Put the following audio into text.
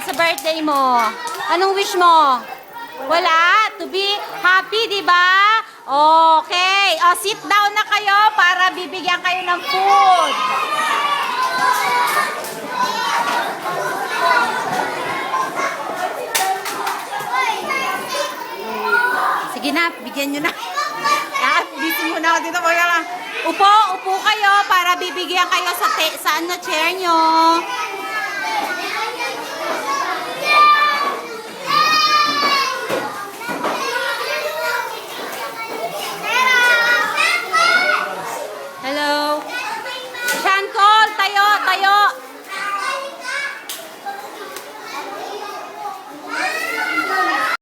sa birthday mo? Anong wish mo? Wala? To be happy, di ba? Okay. O, sit down na kayo para bibigyan kayo ng food. Sige na, bigyan nyo na. Busy muna ako dito. Upo kayo para bibigyan kayo sa chair nyo.